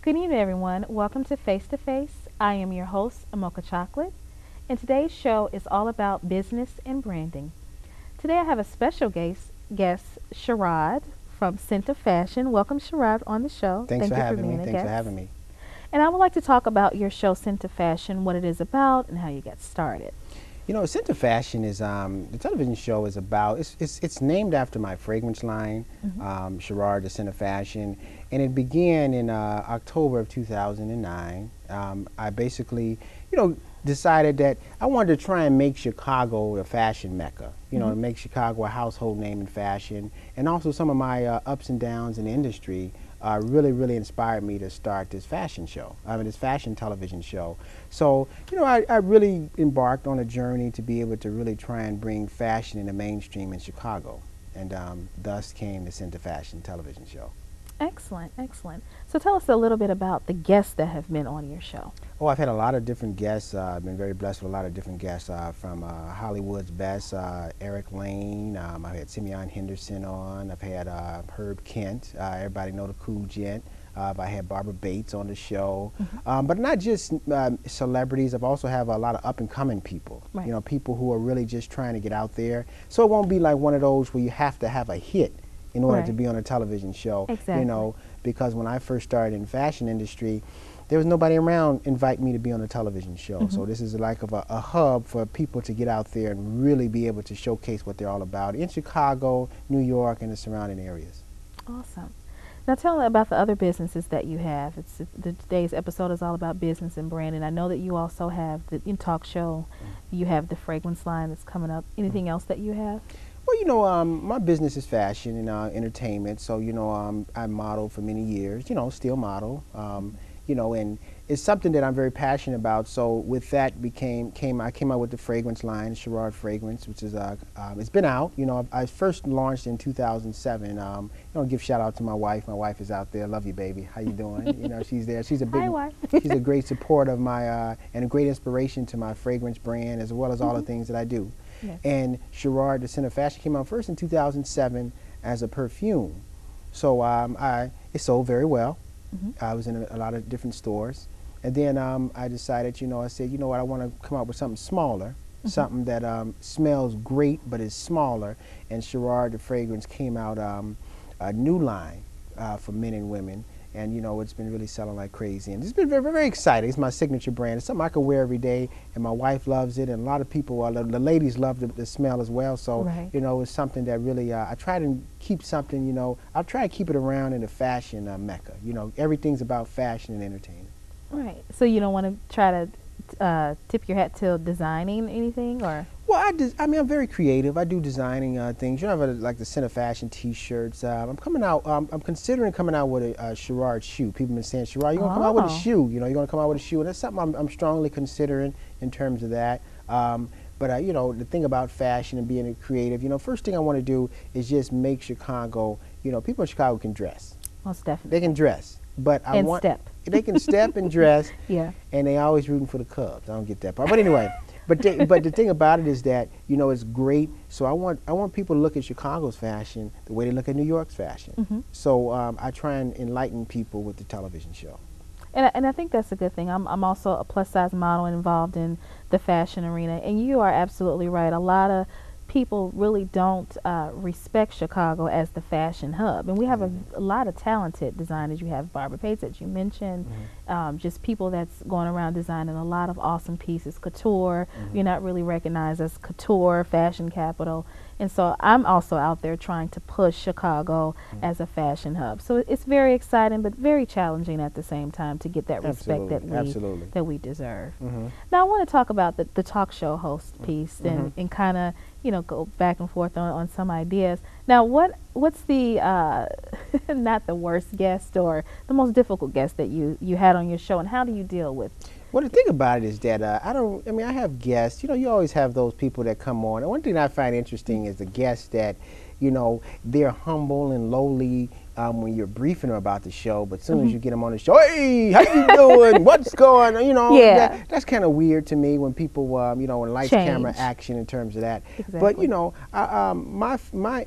Good evening, everyone. Welcome to Face to Face. I am your host, Amoka Chocolate, and today's show is all about business and branding. Today I have a special guest Sherrod from Scent of Fashion. Welcome, Sherrod, on the show. Thanks for Thank you for having me. being a Thanks for guest. having me. And I would like to talk about your show, Scent of Fashion, what it is about, and how you got started. You know, Scent of Fashion is the television show is about. It's named after my fragrance line, Sherrod, the Scent of Fashion, and it began in October of 2009. I basically, decided that I wanted to try and make Chicago a fashion mecca. To make Chicago a household name in fashion, and also some of my ups and downs in the industry. Really inspired me to start this fashion show, this fashion television show. So, I really embarked on a journey to be able to really try and bring fashion in the mainstream in Chicago, and thus came the Scent of Fashion television show. Excellent, excellent. So tell us a little bit about the guests that have been on your show. Oh, I've had a lot of different guests. I've been very blessed with a lot of different guests from Hollywood's best, Eric Lane. I've had Simeon Henderson on. I've had Herb Kent. Everybody know the Cool Gent. I had Barbara Bates on the show. But not just celebrities. I've also have a lot of up-and-coming people. Right. People who are really just trying to get out there. So it won't be like one of those where you have to have a hit in order to be on a television show. Exactly. Because when I first started in the fashion industry, there was nobody around invite me to be on a television show. So this is like a hub for people to get out there and really be able to showcase what they're all about in Chicago, New York, and the surrounding areas. Awesome. Now tell me about the other businesses that you have. Today's episode is all about business and branding. I know that you also have the talk show. You have the fragrance line that's coming up. Anything else that you have? Well, my business is fashion and entertainment. So, I modeled for many years, still model, and it's something that I'm very passionate about. So with that I came out with the fragrance line, Sherrod Fragrance, which is, it's been out. I first launched in 2007. Give shout out to my wife. My wife is out there. Love you, baby. How you doing? She's there. She's a big, Hi, wife. she's a great support of my, and a great inspiration to my fragrance brand, as well as all the things that I do. Yes. And Sherrod, the Scent of Fashion, came out first in 2007 as a perfume. So it sold very well. I was in a lot of different stores. And then I decided, I said, you know what, I want to come out with something smaller, something that smells great but is smaller. And Sherrod, the fragrance, came out a new line for men and women. And, it's been really selling like crazy. And it's been very, very exciting. It's my signature brand. It's something I can wear every day, and my wife loves it. And a lot of people, the ladies love the smell as well. So, it's something that really, I try to keep something, I'll try to keep it around in the fashion mecca. Everything's about fashion and entertainment. Right. So you don't want to try to tip your hat to designing anything, or? Well, I'm very creative. I do designing things. I have like the Scent of Fashion T-shirts. I'm considering coming out with a Sherrod shoe. People have been saying, Sherrod, you're going to come out with a shoe. You're going to come out with a shoe. And that's something I'm strongly considering in terms of that. But the thing about fashion and being a creative, first thing I want to do is just make Chicago, people in Chicago can dress. Most definitely. They can dress. But they can step and dress. Yeah. And they always rooting for the Cubs. I don't get that part. But anyway. But the thing about it is that it's great. So I want people to look at Chicago's fashion the way they look at New York's fashion. So I try and enlighten people with the television show. And I think that's a good thing. I'm also a plus size model involved in the fashion arena, and you are absolutely right. A lot of people really don't respect Chicago as the fashion hub, and we have a lot of talented designers. You have Barbara Bates that you mentioned, just people that's going around designing a lot of awesome pieces. Couture, you're not really recognized as couture, fashion capital, and so I'm also out there trying to push Chicago as a fashion hub. So it's very exciting, but very challenging at the same time to get that respect that we deserve. Now I want to talk about the talk show host piece and kind of go back and forth on some ideas. Now, what's the not the worst guest or the most difficult guest that you had on your show, and how do you deal with? Well, the thing about it is that I have guests. You always have those people that come on. And one thing I find interesting is the guests that, they're humble and lowly when you're briefing them about the show, but as soon as you get them on the show, hey, how you doing? What's going on? Yeah. That's kind of weird to me when people, when lights, camera, action in terms of that. Exactly. But,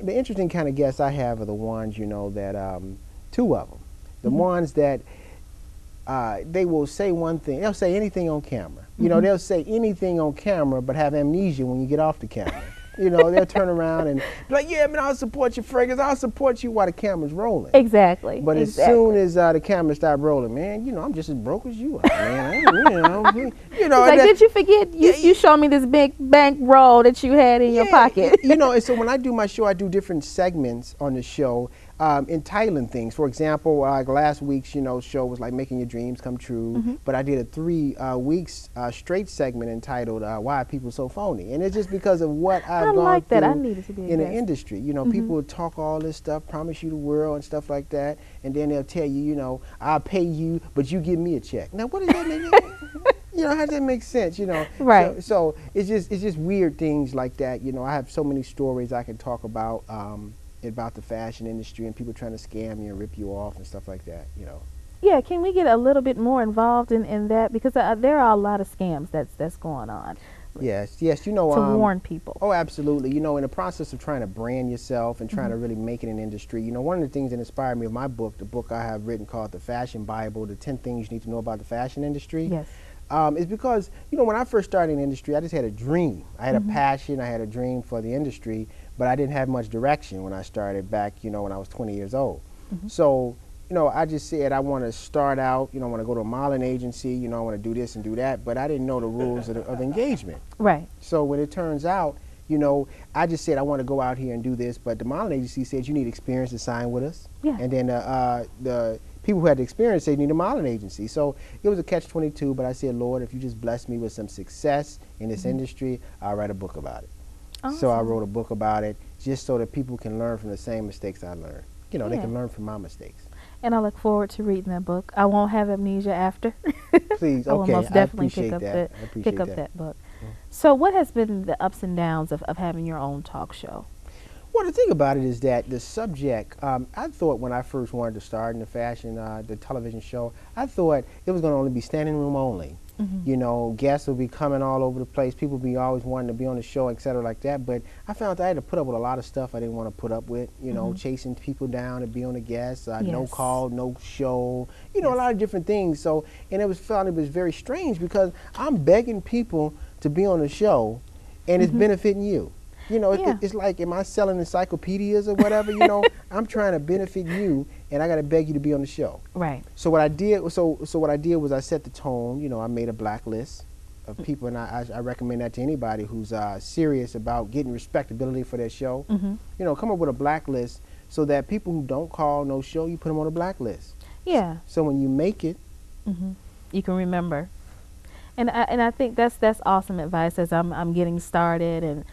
the interesting kind of guests I have are the ones, that, two of them. The ones that they will say one thing. They'll say anything on camera. You know, they'll say anything on camera, but have amnesia when you get off the camera. You know, they'll turn around and be like, yeah, man, I'll support your fragrance. I'll support you while the camera's rolling. Exactly. But as soon as the camera stopped rolling, man, you know, I'm just as broke as you are, man. You know, like, did you forget you showed me this big bank roll that you had in your pocket? You know, and so when I do my show, I do different segments on the show, entitling things. For example, like last week's, you know, show was like making your dreams come true. But I did a 3 weeks straight segment entitled "Why Are People So Phony?" And it's just because of what I've gone through I needed to be in the industry. You know, people will talk all this stuff, promise you the world and stuff like that, and then they'll tell you, you know, I'll pay you, but you give me a check. Now, what does that mean? You know, how does that make sense? You know, right? So it's just weird things like that. You know, I have so many stories I can talk about the fashion industry and people trying to scam you and rip you off and stuff like that. You know. Yeah, can we get a little bit more involved in that, because there are a lot of scams that's going on. Yes, you know, to warn people. Oh, absolutely. You know, in the process of trying to brand yourself and trying to really make it an industry, you know, one of the things that inspired me with my book, the book I have written called The Fashion Bible, the 10 things you need to know about the fashion industry. Yes. Is because, you know, when I first started in the industry, I just had a dream. I had a passion, I had a dream for the industry, but I didn't have much direction when I started back, you know, when I was 20 years old. So, you know, I just said I want to start out, you know, I want to go to a modeling agency, you know, I want to do this and do that, but I didn't know the rules of engagement. Right. So when it turns out, you know, I just said I want to go out here and do this, but the modeling agency said you need experience to sign with us. Yeah. And then the people who had the experience said you need a modeling agency. So it was a catch-22, but I said, Lord, if you just bless me with some success in this industry, I'll write a book about it. Awesome. So I wrote a book about it just so that people can learn from the same mistakes I learned. You know, they Yeah. can learn from my mistakes. And I look forward to reading that book. I won't have amnesia after. Please, I will okay, most I definitely appreciate that. I appreciate pick up that book. So what has been the ups and downs of having your own talk show? Well, the thing about it is that the subject, I thought when I first wanted to start in the fashion, the television show, I thought it was going to only be standing room only. You know, guests will be coming all over the place. People be always wanting to be on the show, et cetera, like that. But I found I had to put up with a lot of stuff I didn't want to put up with. You know, chasing people down to be on the guests, no call, no show. You know, a lot of different things. So, and it was very strange because I'm begging people to be on the show, and it's benefiting you. You know, it's like, am I selling encyclopedias or whatever? You know, I'm trying to benefit you, and I got to beg you to be on the show. Right. So what I did, what I did was I set the tone. You know, I made a blacklist of people, and I recommend that to anybody who's serious about getting respectability for their show. You know, come up with a blacklist so that people who don't call, no show, you put them on a blacklist. Yeah. So when you make it, you can remember. And I think that's awesome advice as I'm getting started and,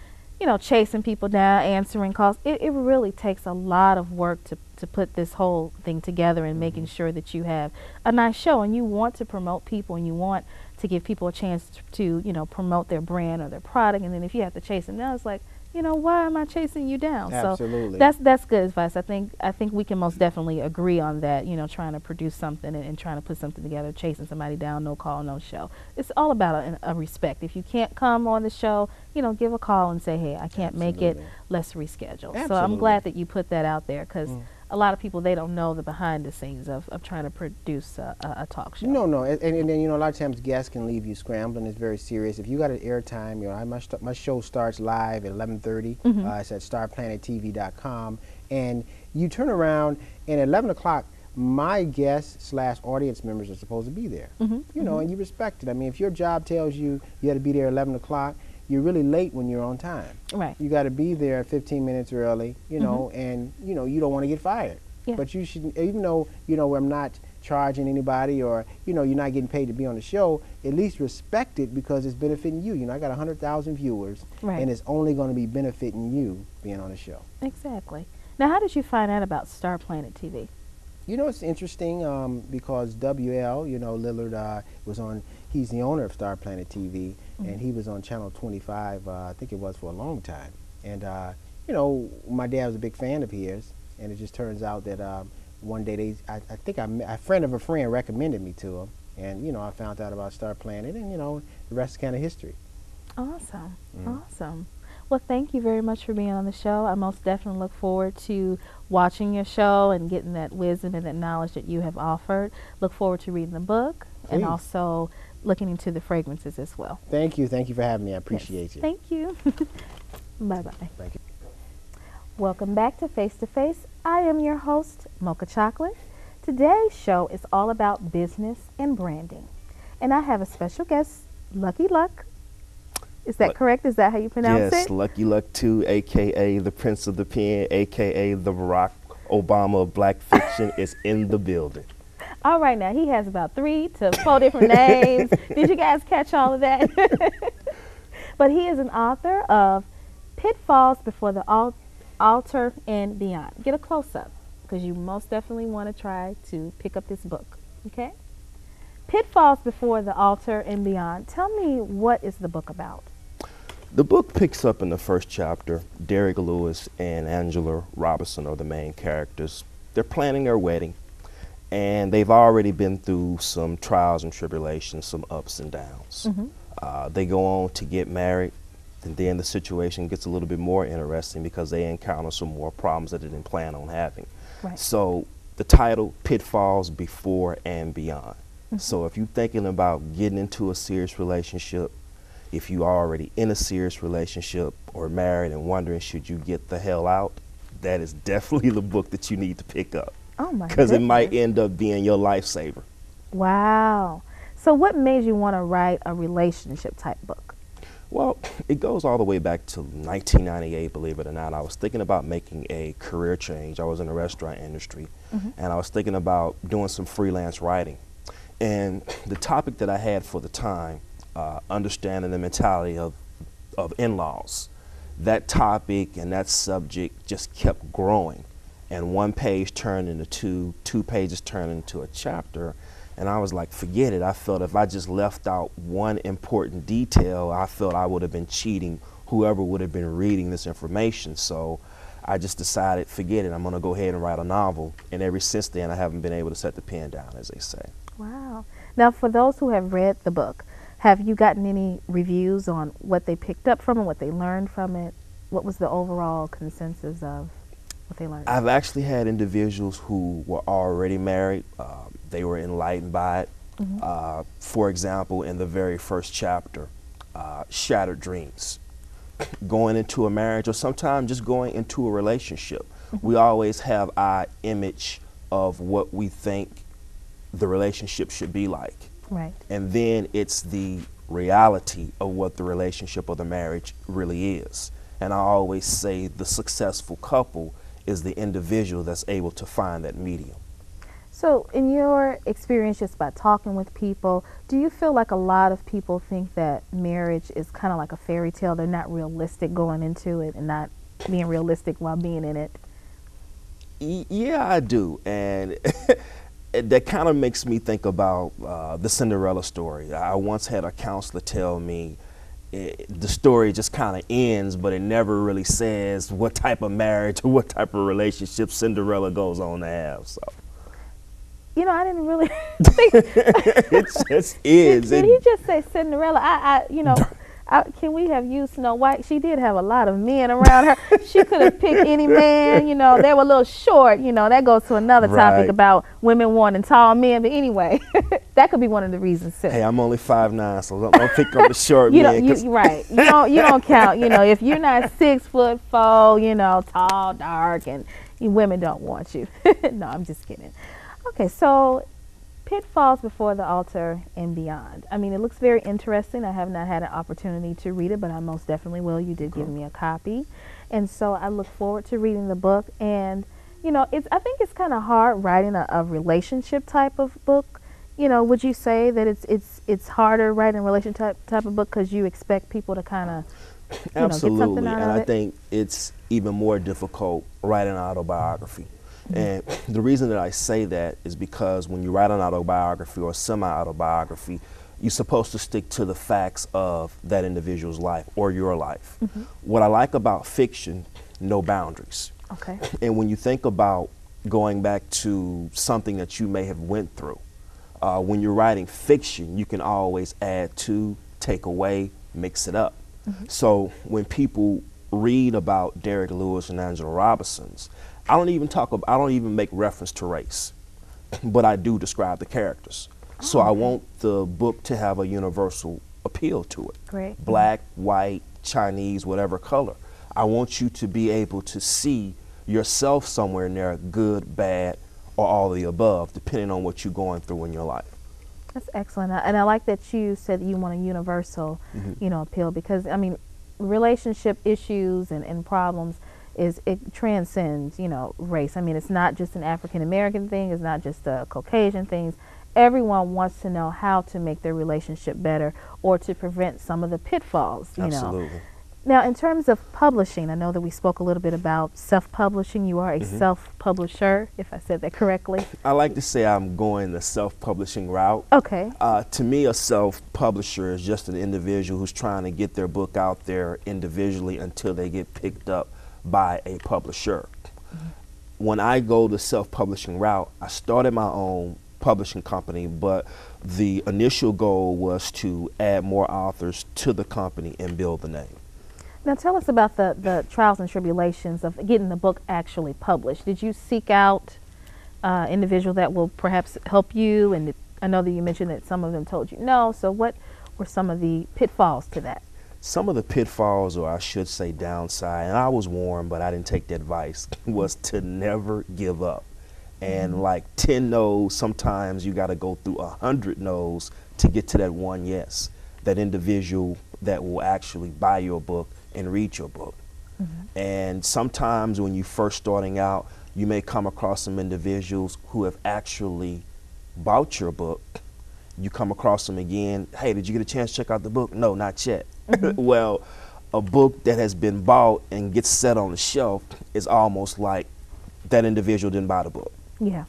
you know, chasing people down, answering calls. It really takes a lot of work to put this whole thing together and making sure that you have a nice show, and you want to promote people and you want to give people a chance to you know, promote their brand or their product, and then if you have to chase them down, it's like, you know, why am I chasing you down? Absolutely. So that's good advice. I think we can most definitely agree on that, you know, trying to produce something and trying to put something together, chasing somebody down, no call, no show. It's all about a respect. If you can't come on the show, you know, give a call and say, hey, I can't make it, let's reschedule. Absolutely. So I'm glad that you put that out there, because a lot of people, they don't know the behind the scenes of trying to produce a talk show. No, and then, you know, a lot of times guests can leave you scrambling. It's very serious. If you got an airtime, you know, my show starts live at 11:30. It's at starplanettv.com, and you turn around, and at 11 o'clock, my guests / audience members are supposed to be there. You know, and you respect it. I mean, if your job tells you you got to be there at 11 o'clock, you're really late when you're on time. Right. You got to be there 15 minutes early, you know, and, you know, you don't want to get fired. Yeah. But you should, even though, you know, I'm not charging anybody or, you know, you're not getting paid to be on the show, at least respect it because it's benefiting you. You know, I got 100,000 viewers, and it's only going to be benefiting you being on the show. Exactly. Now, how did you find out about Star Planet TV? You know, it's interesting because WL, you know, Lillard was on, he's the owner of Star Planet TV, and he was on Channel 25, I think it was, for a long time. And, you know, my dad was a big fan of his, and it just turns out that one day I think a friend of a friend recommended me to him, and, you know, I found out about Star Planet, and, you know, the rest is kind of history. Awesome. Awesome. Well, thank you very much for being on the show. I most definitely look forward to watching your show and getting that wisdom and that knowledge that you have offered. Look forward to reading the book and Please. also looking into the fragrances as well. Thank you. Thank you for having me. I appreciate Yes. you. Thank you. Bye-bye. Thank you. Welcome back to Face to Face. I am your host, Mocha Chocolate. Today's show is all about business and branding. And I have a special guest, Lucky Luck. Is that correct? Is that how you pronounce Yes, it? Lucky Luck 2, a.k.a. the Prince of the Pen, a.k.a. the Barack Obama of black fiction, is in the building. All right, now he has about 3 to 4 different names. Did you guys catch all of that? But he is an author of Pitfalls Before the Altar and Beyond. Get a close-up because you most definitely want to try to pick up this book, okay? Pitfalls Before the Altar and Beyond. Tell me, what is the book about? The book picks up in the first chapter. Derek Lewis and Angela Robinson are the main characters. They're planning their wedding, and they've already been through some trials and tribulations, some ups and downs. They go on to get married, and then the situation gets a little bit more interesting because they encounter some more problems that they didn't plan on having. Right. So the title, Pitfalls Before and Beyond. So if you're thinking about getting into a serious relationship, if you are already in a serious relationship or married and wondering should you get the hell out, that is definitely the book that you need to pick up. Oh my Because it might goodness. end up being your lifesaver. Wow. So what made you want to write a relationship type book? Well, it goes all the way back to 1998, believe it or not. I was thinking about making a career change. I was in the restaurant industry, and I was thinking about doing some freelance writing. And the topic that I had for the time, understanding the mentality of in-laws, that topic and that subject just kept growing. And one page turned into two pages turned into a chapter. And I was like, forget it. I felt if I just left out one important detail, I felt I would have been cheating whoever would have been reading this information. So I just decided, forget it. I'm going to go ahead and write a novel. And ever since then, I haven't been able to set the pen down, as they say. Wow. Now, for those who have read the book, have you gotten any reviews on what they picked up from it, what they learned from it? What was the overall consensus of what they learned? I've actually had individuals who were already married. They were enlightened by it. For example, in the very first chapter, shattered dreams. Going into a marriage or sometimes just going into a relationship, we always have our image of what we think the relationship should be like. Right. And then it's the reality of what the relationship or the marriage really is. And I always say the successful couple is the individual that's able to find that medium. So in your experience just by talking with people, do you feel like a lot of people think that marriage is kind of like a fairy tale? They're not realistic going into it and not being realistic while being in it? Yeah, I do. And that kind of makes me think about the Cinderella story. I once had a counselor tell me the story just kind of ends, but it never really says what type of marriage or what type of relationship Cinderella goes on to have. So, You know, I didn't really think. it just is. Did he just say Cinderella? Can we have used Snow White? She did have a lot of men around her. She could have picked any man. You know, they were a little short. You know, that goes to another topic Right. about women wanting tall men. But anyway, that could be one of the reasons too. Hey, I'm only 5'9", so don't pick up the short You man. don't, 'cause right. You don't count. You know, if you're not 6'4", you know, tall, dark, and women don't want you. No, I'm just kidding. Okay, so Pitfalls Before the Altar and Beyond. I mean, it looks very interesting. I have not had an opportunity to read it, but I most definitely will. You did give me a copy. And so I look forward to reading the book. And, you know, I think it's kind of hard writing a relationship type of book. You know, would you say that it's harder writing a relationship type of book because you expect people to kind of, Absolutely, get something out and of I it? think it's even more difficult writing an autobiography. And the reason that I say that is because when you write an autobiography or semi-autobiography, you're supposed to stick to the facts of that individual's life or your life. What I like about fiction, no boundaries. Okay. And when you think about going back to something that you may have went through, when you're writing fiction, you can always add to, take away, mix it up. So when people read about Derek Lewis and Angela Robinson's, I don't even make reference to race, but I do describe the characters. So I want the book to have a universal appeal to it. Great. Black, white, Chinese, whatever color. I want you to be able to see yourself somewhere in there, good, bad, or all of the above, depending on what you're going through in your life. That's excellent. And I like that you said that you want a universal, you know, appeal, because, I mean, relationship issues and problems it transcends, you know, race. I mean, it's not just an African American thing. It's not just a Caucasian thing. Everyone wants to know how to make their relationship better or to prevent some of the pitfalls, you Absolutely. know. Now, in terms of publishing, I know that we spoke a little bit about self-publishing. You are a self-publisher, if I said that correctly. I like to say I'm going the self-publishing route. Okay. To me, a self-publisher is just an individual who's trying to get their book out there individually until they get picked up by a publisher. When I go the self-publishing route, I started my own publishing company, but the initial goal was to add more authors to the company and build the name. Now tell us about the trials and tribulations of getting the book actually published. Did you seek out individual that will perhaps help you? And I know that you mentioned that some of them told you no, so what were some of the pitfalls to that? Some of the pitfalls, or I should say downside, and I was warned, but I didn't take the advice, was to never give up. And like 10 no's, sometimes you got to go through 100 no's to get to that one yes, that individual that will actually buy your book and read your book. And sometimes when you're first starting out, you may come across some individuals who have actually bought your book. You come across them again, hey, did you get a chance to check out the book? No, not yet. Well, a book that has been bought and gets set on the shelf is almost like that individual didn't buy the book. Yeah.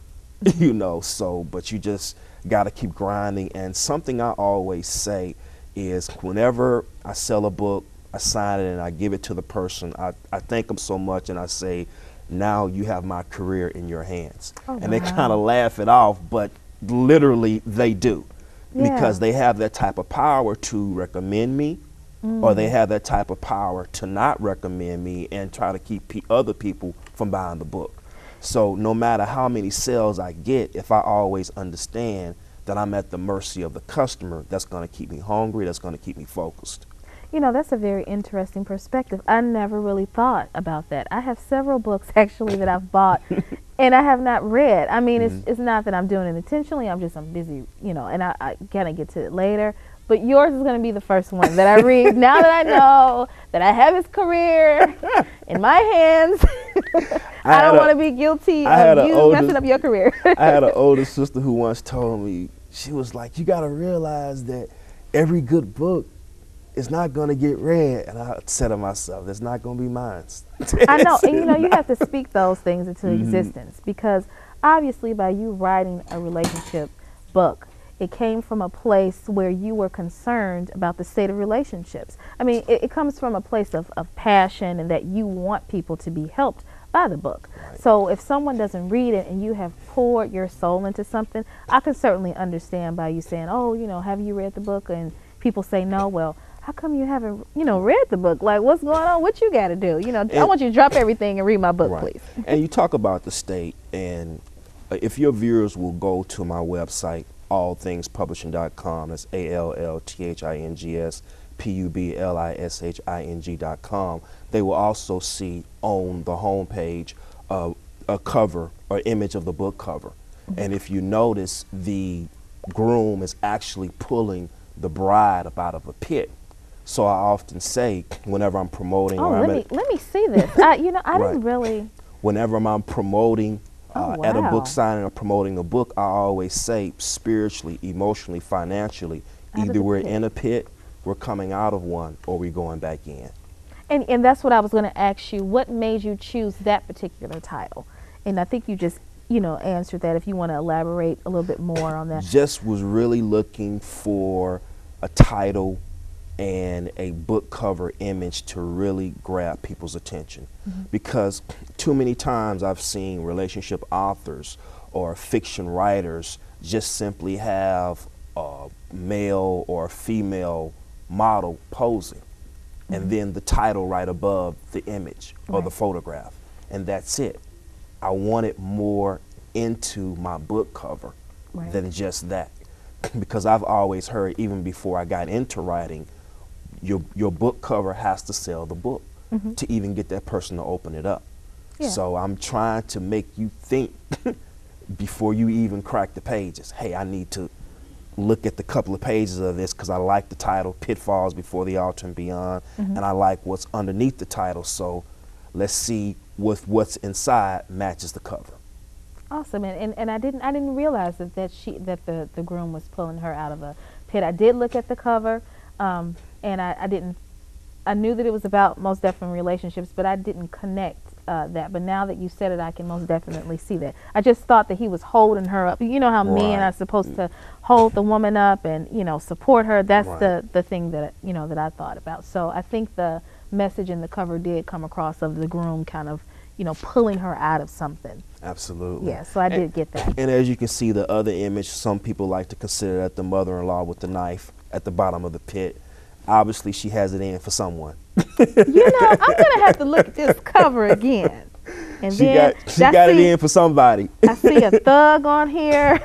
You know, so, but you just got to keep grinding. And something I always say is whenever I sell a book, I sign it and I give it to the person, I thank them so much and I say, now you have my career in your hands. And they kind of laugh it off, but literally they do. Because they have that type of power to recommend me, or they have that type of power to not recommend me and try to keep other people from buying the book. So no matter how many sales I get, if I always understand that I'm at the mercy of the customer, that's going to keep me hungry, that's going to keep me focused. You know, that's a very interesting perspective. I never really thought about that. I have several books actually that I've bought and I have not read. I mean, it's not that I'm doing it intentionally. I'm busy, you know, and I kind of get to it later. But yours is going to be the first one that I read now that I know that I have his career in my hands. I don't want to be guilty of you messing up your career. I had an older sister who once told me, she was like, you got to realize that every good book is not going to get read. And I said to myself, it's not going to be mine. I know. And, you know, you have to speak those things into existence, because obviously by you writing a relationship book, it came from a place where you were concerned about the state of relationships. I mean, it comes from a place of passion and that you want people to be helped by the book. Right. So if someone doesn't read it and you have poured your soul into something, I can certainly understand by you saying, oh, you know, have you read the book? And people say no. Well, how come you haven't, you know, read the book? Like, what's going on? What you got to do? You know, I want you to drop everything and read my book, please. And you talk about the state, and if your viewers will go to my website, allthingspublishing.com, that's allthingspublishing.com, they will also see on the homepage a cover or image of the book cover. And if you notice, the groom is actually pulling the bride up out of a pit. So I often say, whenever I'm promoting, let me see this. You know, I didn't really. Whenever I'm promoting at a book signing or promoting a book, I always say spiritually, emotionally, financially, either we're in a pit, we're coming out of one, or we're going back in. And that's what I was going to ask you. What made you choose that particular title? And I think you just, you know, answered that. If you want to elaborate a little bit more on that. Just was really looking for a title and a book cover image to really grab people's attention. Because too many times I've seen relationship authors or fiction writers just simply have a male or female model posing. and then the title right above the image or the photograph, and that's it. I wanted more into my book cover than just that, because I've always heard, even before I got into writing, your book cover has to sell the book to even get that person to open it up. So I'm trying to make you think before you even crack the pages. Hey, I need to look at the couple of pages of this because I like the title, Pitfalls Before the Altar and Beyond, and I like what's underneath the title. So let's see if what's inside matches the cover. Awesome, and I didn't realize that the groom was pulling her out of a pit. I did look at the cover, and I knew that it was about most definitely relationships, but I didn't connect that. But now that you said it, I can most definitely see that. I just thought that he was holding her up. You know how men are supposed to hold the woman up and, you know, support her. That's the thing that, you know, that I thought about. So I think the message in the cover did come across of the groom kind of, you know, pulling her out of something. Absolutely. Yeah, so I did get that. And as you can see, the other image, some people like to consider that the mother-in-law with the knife at the bottom of the pit. Obviously, she has it in for someone. You know, I'm going to have to look at this cover again. And she got it in for somebody. I see a thug on here.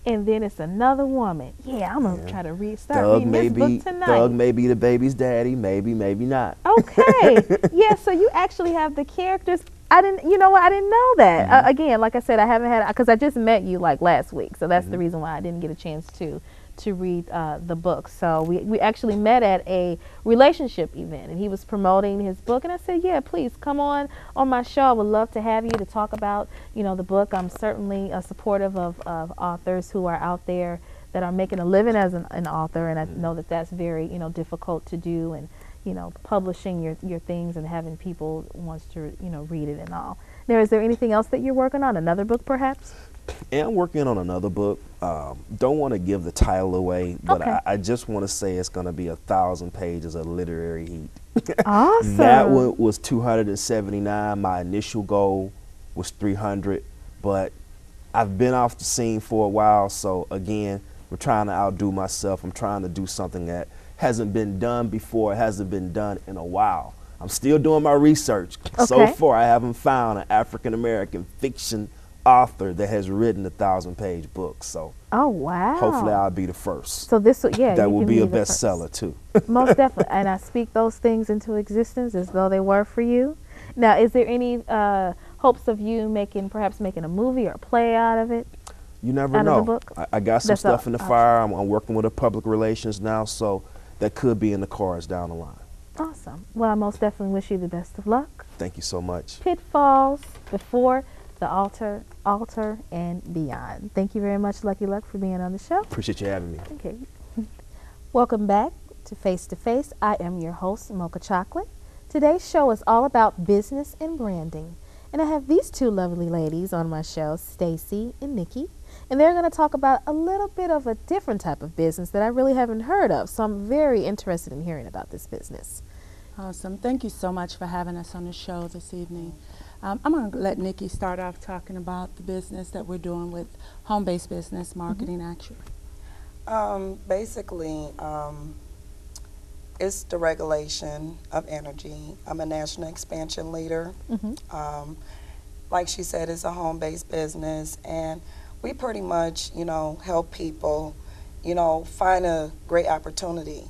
And then it's another woman. Yeah, I'm going to try to start reading this book tonight. Thug may be the baby's daddy, maybe not. Okay. Yeah, so you actually have the characters. You know what, I didn't know that. Again, like I said, I haven't had, because I just met you like last week. So that's the reason why I didn't get a chance to read the book. So we actually met at a relationship event, and he was promoting his book, and I said, yeah, please come on my show. I would love to have you to talk about, you know, the book. I'm certainly supportive of authors who are out there that are making a living as an author, and I know that that's very, you know, difficult to do, and, you know, publishing your things and having people wants to, you know, read it and all. Now, is there anything else that you're working on? Another book, perhaps? And I'm working on another book. Don't want to give the title away, but I just want to say it's going to be 1,000 pages of literary heat. Awesome. That one was 279. My initial goal was 300, but I've been off the scene for a while, so again, I'm trying to outdo myself. I'm trying to do something that hasn't been done before. It hasn't been done in a while. I'm still doing my research. So far, I haven't found an African-American fiction author that has written a 1,000-page book. So hopefully I'll be the first. So this, that will be a bestseller too. Most definitely. And I speak those things into existence as though they were for you. Now, is there any hopes of you perhaps making a movie or a play out of it? You never know. I got some stuff in the fire. I'm working with a public relations now, so that could be in the cards down the line. Awesome. Well, I most definitely wish you the best of luck. Thank you so much. Pitfalls Before the Altar and Beyond. Thank you very much, Lucky Luck, for being on the show. Appreciate you having me. Okay. Welcome back to Face to Face. I am your host, Mocha Chocolate. Today's show is all about business and branding. And I have these two lovely ladies on my show, Stacy and Nikki. And they're going to talk about a little bit of a different type of business that I really haven't heard of. So I'm very interested in hearing about this business. Awesome. Thank you so much for having us on the show this evening. I'm going to let Nikki start off talking about the business that we're doing with Home-Based Business Marketing Actuary. Basically, it's the regulation of energy. I'm a national expansion leader. Like she said, it's a home-based business, and we pretty much, you know, help people, you know, find a great opportunity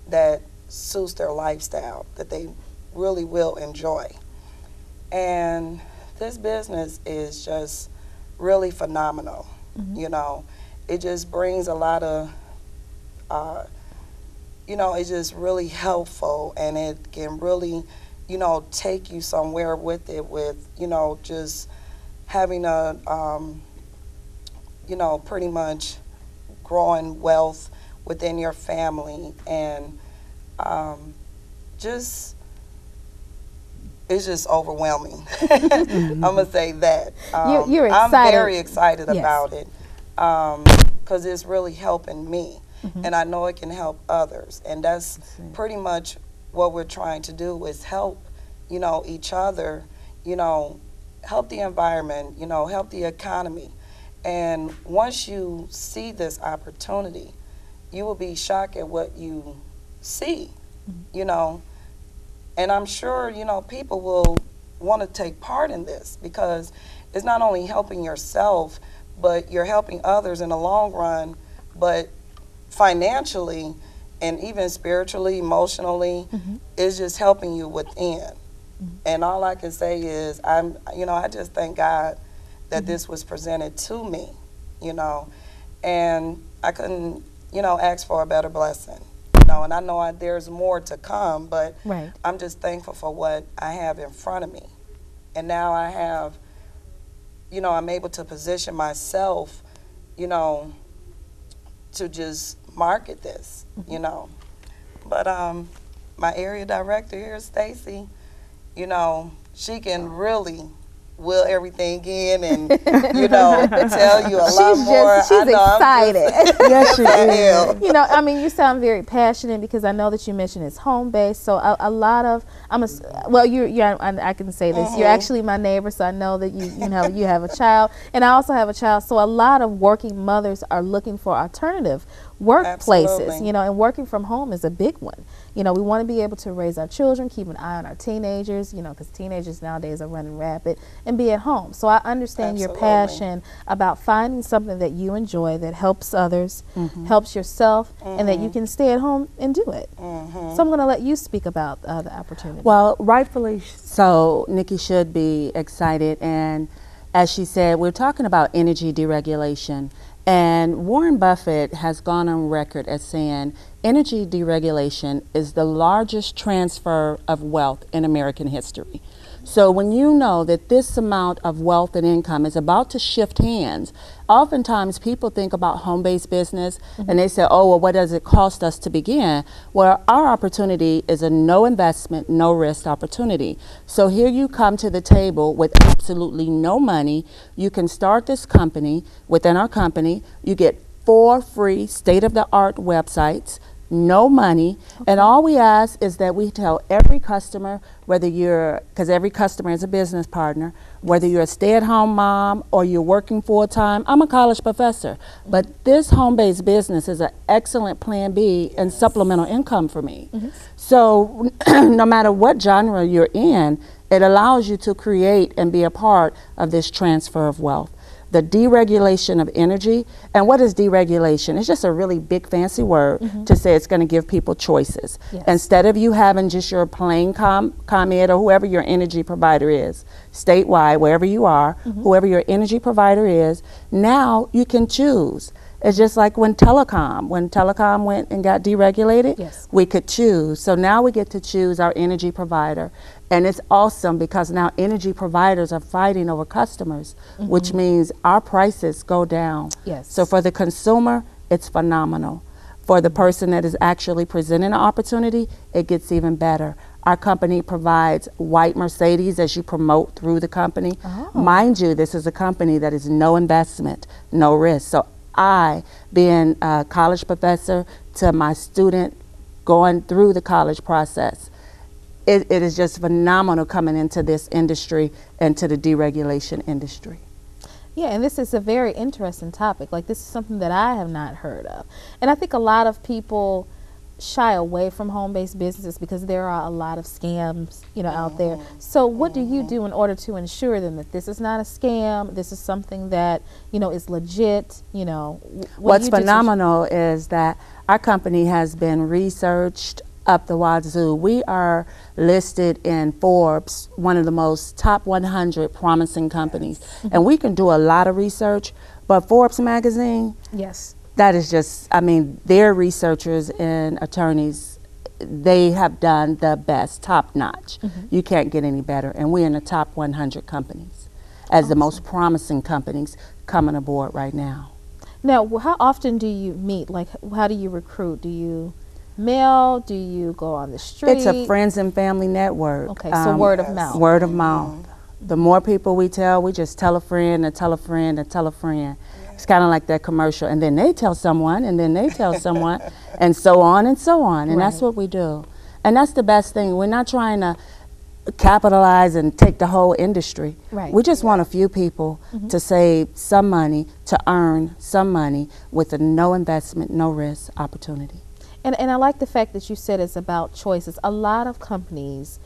that suits their lifestyle, that they really will enjoy. And this business is just really phenomenal. You know, it just brings a lot of, you know, it's just really helpful, and it can really, you know, take you somewhere with it, with, you know, just having a, you know, pretty much growing wealth within your family, and just, it's just overwhelming. I'm going to say that. You're excited. I'm very excited about it because it's really helping me. And I know it can help others. And that's pretty much what we're trying to do, is help, you know, each other, you know, help the environment, you know, help the economy. And once you see this opportunity, you will be shocked at what you see. you know, and I'm sure, you know, people will want to take part in this because it's not only helping yourself, but you're helping others in the long run, but financially and even spiritually, emotionally, it's just helping you within. And all I can say is, I just thank God that this was presented to me, you know, and I couldn't, you know, ask for a better blessing, you know, and I know there's more to come, but Right. I'm just thankful for what I have in front of me. And now I have, you know, I'm able to position myself, you know, to just market this, you know. But my area director here, Stacy, you know, she can really will everything in and, you know, tell you a lot more. She's excited. Yes, she is. You know, I mean, you sound very passionate because I know that you mentioned it's home based. So a lot of I can say this. You're actually my neighbor, so I know that you have a child, and I also have a child. So a lot of working mothers are looking for alternative workplaces. Absolutely. You know, and working from home is a big one. You know, we want to be able to raise our children, keep an eye on our teenagers. You know, because teenagers nowadays are running rapid, and be at home. So I understand your passion about finding something that you enjoy that helps others, helps yourself, and that you can stay at home and do it. So I'm going to let you speak about the opportunity. Well, rightfully so, Nikki should be excited. And as she said, we're talking about energy deregulation. And Warren Buffett has gone on record as saying energy deregulation is the largest transfer of wealth in American history. So when you know that this amount of wealth and income is about to shift hands, oftentimes people think about home-based business and they say, oh, well, what does it cost us to begin? Well, our opportunity is a no investment, no risk opportunity. So here you come to the table with absolutely no money. You can start this company. Within our company, you get 4 free state-of-the-art websites, no money, and all we ask is that we tell every customer, whether you're, because every customer is a business partner, whether you're a stay-at-home mom or you're working full-time. I'm a college professor, but this home-based business is an excellent plan B and supplemental income for me. So no matter what genre you're in, it allows you to create and be a part of this transfer of wealth. The deregulation of energy. And what is deregulation? It's just a really big fancy word to say it's going to give people choices. Yes. Instead of you having just your plain ComEd or whoever your energy provider is, statewide, wherever you are, whoever your energy provider is, now you can choose. It's just like when telecom went and got deregulated, Yes. we could choose. So now we get to choose our energy provider. And it's awesome because now energy providers are fighting over customers, which means our prices go down. Yes. So for the consumer, it's phenomenal. For the person that is actually presenting an opportunity, it gets even better. Our company provides white Mercedes as you promote through the company. Mind you, this is a company that is no investment, no risk. So I, being a college professor to my student going through the college process, it is just phenomenal coming into this industry and to the deregulation industry. Yeah, and this is a very interesting topic. Like, this is something that I have not heard of. And I think a lot of people shy away from home-based businesses because there are a lot of scams, out there. So what do you do in order to ensure then that this is not a scam, this is something that, is legit, What's phenomenal is that our company has been researched up the wazoo. We are listed in Forbes, one of the most top 100 promising companies. And we can do a lot of research, but Forbes magazine, Yes. that is just, their researchers and attorneys, they have done the best, top notch. You can't get any better. And we're in the top 100 companies as the most promising companies coming aboard right now. Now, how often do you meet? Like, how do you recruit? Do you mail? Do you go on the street? It's a friends and family network. Okay, so word of mouth. Word of mouth. The more people we tell, we just tell a friend and tell a friend and tell a friend. It's kind of like that commercial, and then they tell someone, and then they tell someone, and so on and so on, and that's what we do. And that's the best thing. We're not trying to capitalize and take the whole industry. Right. We just want a few people to save some money, to earn some money with a no investment, no risk opportunity. And I like the fact that you said it's about choices. A lot of companies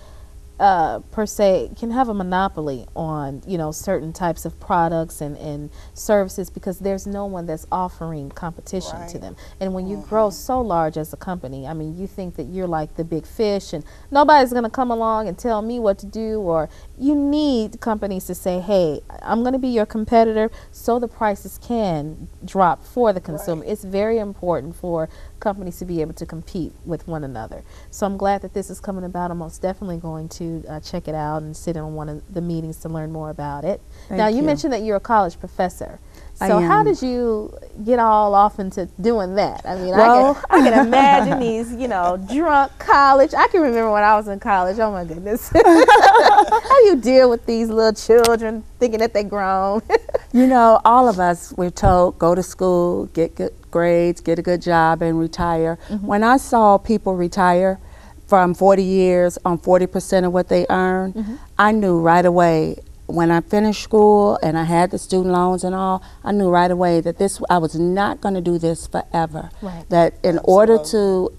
per se can have a monopoly on, you know, certain types of products and services because there's no one that's offering competition to them. And when you grow so large as a company, I mean, you think that you're like the big fish and nobody's going to come along and tell me what to do, or you need companies to say, hey, I'm going to be your competitor so the prices can drop for the consumer. It's very important for companies to be able to compete with one another. So I'm glad that this is coming about. I'm most definitely going to check it out and sit in on one of the meetings to learn more about it. Now, you mentioned that you're a college professor. So how did you get all off into doing that? I mean, well, I can imagine these, you know, drunk college. I can remember when I was in college. Oh, my goodness. How do you deal with these little children thinking that they're grown? You know, all of us, we're told, go to school, get good grades, get a good job, and retire. When I saw people retire from 40 years on 40% of what they earn, I knew right away. When I finished school and I had the student loans and all, I knew right away that I was not going to do this forever. That in order to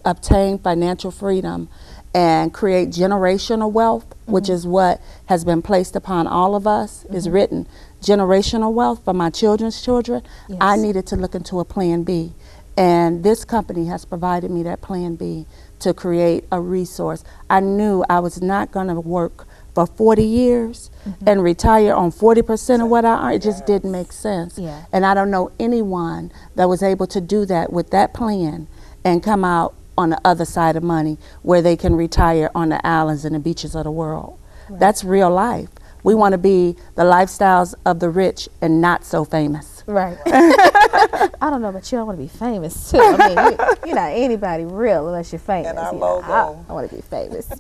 obtain financial freedom and create generational wealth, which is what has been placed upon all of us, is written, generational wealth for my children's children, I needed to look into a plan B. And this company has provided me that plan B to create a resource. I knew I was not going to work for 40 years and retire on 40% of what I earned. It just didn't make sense. And I don't know anyone that was able to do that with that plan and come out on the other side of money where they can retire on the islands and the beaches of the world. That's real life. We want to be the lifestyles of the rich and not so famous. I don't know, but you don't want to be famous too. I mean, you're not anybody real unless you're famous. And our logo. I want to be famous.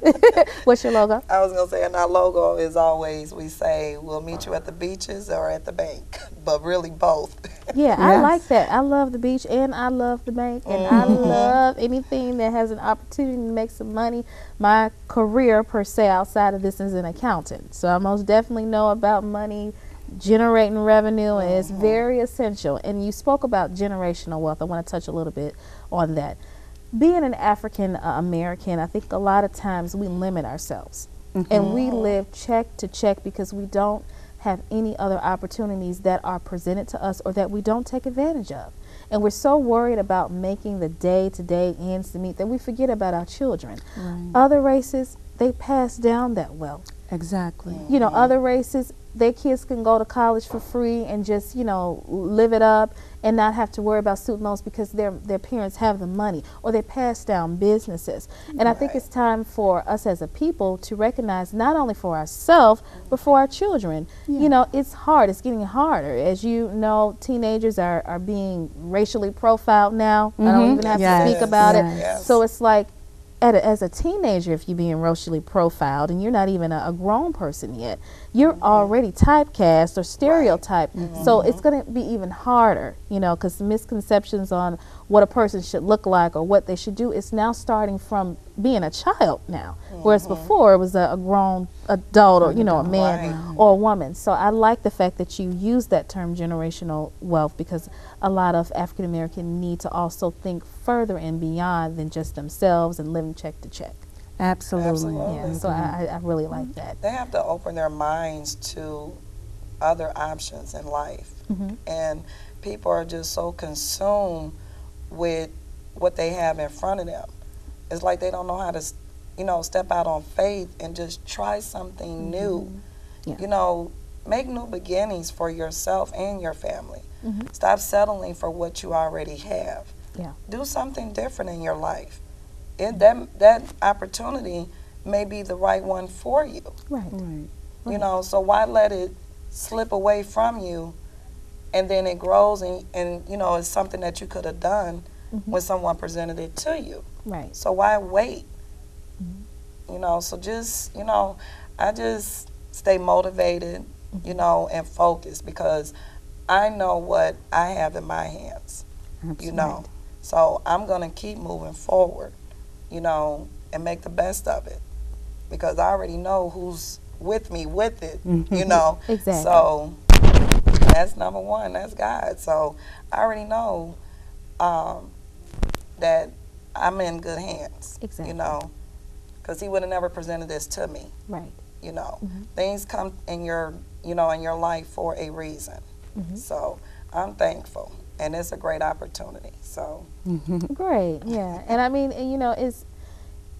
What's your logo? I was going to say, and our logo is always, we say, we'll meet you at the beaches or at the bank, but really both. I like that. I love the beach and I love the bank and I love anything that has an opportunity to make some money. My career per se outside of this is an accountant, so I most definitely know about money, generating revenue, and it's very essential. And you spoke about generational wealth. I want to touch a little bit on that. Being an African American, I think a lot of times we limit ourselves and we live check to check because we don't have any other opportunities that are presented to us or that we don't take advantage of. And we're so worried about making the day-to-day ends to meet that we forget about our children. Other races, they pass down that wealth. Exactly. You know, other races, their kids can go to college for free and just, you know, live it up and not have to worry about student loans because their parents have the money, or they pass down businesses. And I think it's time for us as a people to recognize not only for ourselves, but for our children. You know, it's hard. It's getting harder. As you know, teenagers are being racially profiled now. I don't even have to speak about it. So it's like, as a teenager, if you're being racially profiled and you're not even a grown person yet, you're already typecast or stereotyped. So it's going to be even harder, you know, because misconceptions on what a person should look like or what they should do is now starting from being a child now, whereas before it was a grown adult or, you know, a man or a woman. So I like the fact that you use that term generational wealth because a lot of African Americans need to also think further and beyond than just themselves and living check to check. Absolutely. Yeah, so I really like that. They have to open their minds to other options in life. And people are just so consumed with what they have in front of them. It's like they don't know how to, you know, step out on faith and just try something new. You know, make new beginnings for yourself and your family. Stop settling for what you already have. Do something different in your life. That opportunity may be the right one for you. You know, so why let it slip away from you and then it grows and you know, it's something that you could have done when someone presented it to you. So why wait? You know, so just, you know, I just stay motivated, you know, and focused because I know what I have in my hands, you know. So I'm going to keep moving forward, you know, and make the best of it because I already know who's with me with it, you know. So that's number one, that's God. So I already know that I'm in good hands. Exactly. You know, because he would have never presented this to me. Right. You know, Mm-hmm. things come in your, you know, in your life for a reason. Mm-hmm. So I'm thankful, and it's a great opportunity. So Great. Yeah. And I mean, and, you know, it's,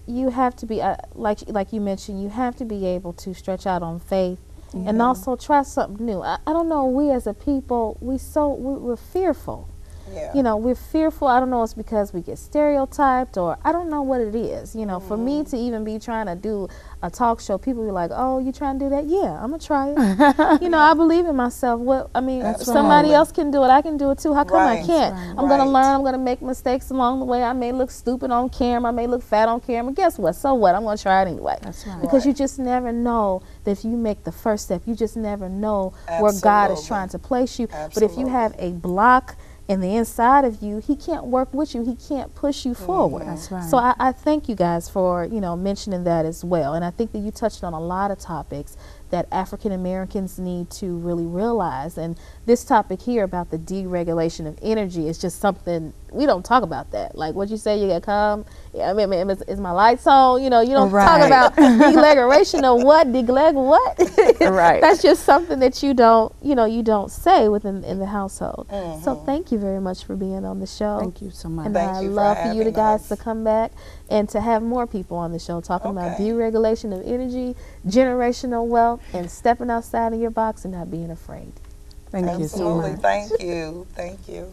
you have to be like you mentioned, you have to be able to stretch out on faith and also try something new. I don't know, we as a people, we're fearful. yeah, You know, we're fearful. I don't know, it's because we get stereotyped, or I don't know what it is. You know, for me to even be trying to do a talk show, people be like, "Oh, you trying to do that? Yeah, I'm gonna try it." You know, I believe in myself. What I mean, That's somebody right. else can do it. I can do it too. How come I Right. can't? That's I'm gonna right. learn. I'm gonna make mistakes along the way. I may look stupid on camera. I may look fat on camera. Guess what? So what? I'm gonna try it anyway. That's right. Because Right. you just never know that if you make the first step, you just never know where God is Absolutely. trying to place you. But if you Absolutely. have a block in the inside of you, he can't work with you. He can't push you forward. That's right. So I thank you guys for, you know, mentioning that as well. And I think that you touched on a lot of topics that African Americans need to really realize. And this topic here about the deregulation of energy is just something we don't talk about that. Like what you say, you get calm. Yeah, I mean, is my lights on? You know, you don't talk Right. about deregulation of what, degleg what. Right. That's just something that you don't, you know, you don't say within in the household. So thank you very much for being on the show. Thank you so much. And Thank I you for love for you to having guys us. to come back and to have more people on the show talking about Okay. deregulation of energy, generational wealth, and stepping outside of your box and not being afraid. Thank you so absolutely. much. Thank you. Thank you.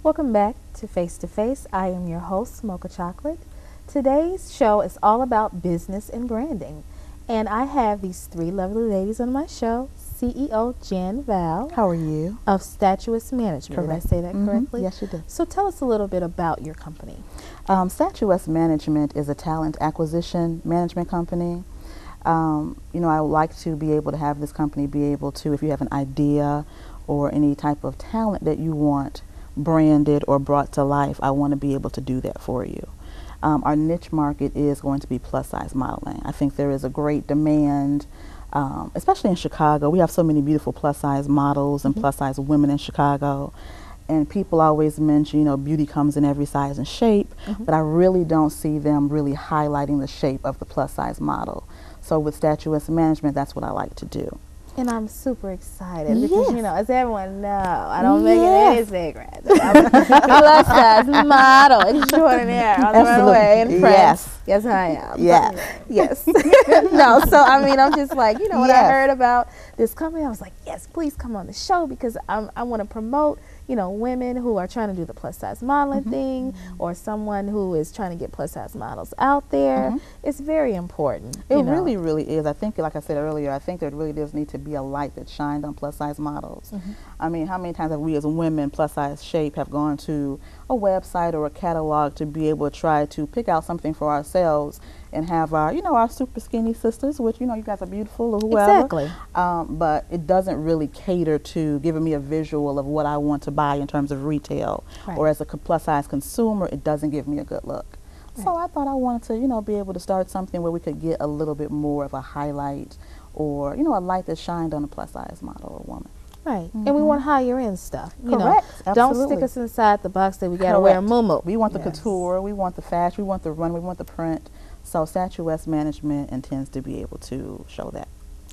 Welcome back to Face to Face. I am your host, Mocha Chocolate. Today's show is all about business and branding. And I have these three lovely ladies on my show. CEO Jan Val How are you? of Statuous Management. Did I Correct. say that correctly? Yes, you did. So tell us a little bit about your company. Statuous Management is a talent acquisition management company. You know, I would like to be able to have this company be able to, if you have an idea or any type of talent that you want branded or brought to life, I want to be able to do that for you. Our niche market is going to be plus size modeling. I think there is a great demand, especially in Chicago. We have so many beautiful plus size models and plus size women in Chicago. And people always mention, you know, beauty comes in every size and shape, but I really don't see them really highlighting the shape of the plus size model. So with Statuous Management, that's what I like to do. And I'm super excited because, you Yes. know, as everyone knows, I don't make it any Yes. secret. I'm a plus size model extraordinaire on the runway in France. Yes. Yes, I am. Yes. Yes. No, so I mean, I'm just like, you know, when I Yes. heard about this company, I was like, yes, please come on the show because I want to promote, you know, women who are trying to do the plus size modeling thing or someone who is trying to get plus size models out there. It's very important. It you know. really is. I think, like I said earlier, I think there really does need to be a light that shined on plus size models. I mean, how many times have we as women, plus size shape, have gone to a website or a catalog to be able to try to pick out something for ourselves and have our, you know, our super skinny sisters, which, you know, you guys are beautiful or whoever. Exactly. But it doesn't really cater to giving me a visual of what I want to buy in terms of retail. Right. Or as a plus size consumer, it doesn't give me a good look. So I thought I wanted to, you know, be able to start something where we could get a little bit more of a highlight or, you know, a light that shined on a plus size model or woman. Right. And we want higher end stuff. You Correct. know, don't stick Absolutely. us inside the box that we got to wear a Correct. muumuu. We want the Yes. couture, we want the fashion, we want the run, we want the print. So Statuous Management intends to be able to show that.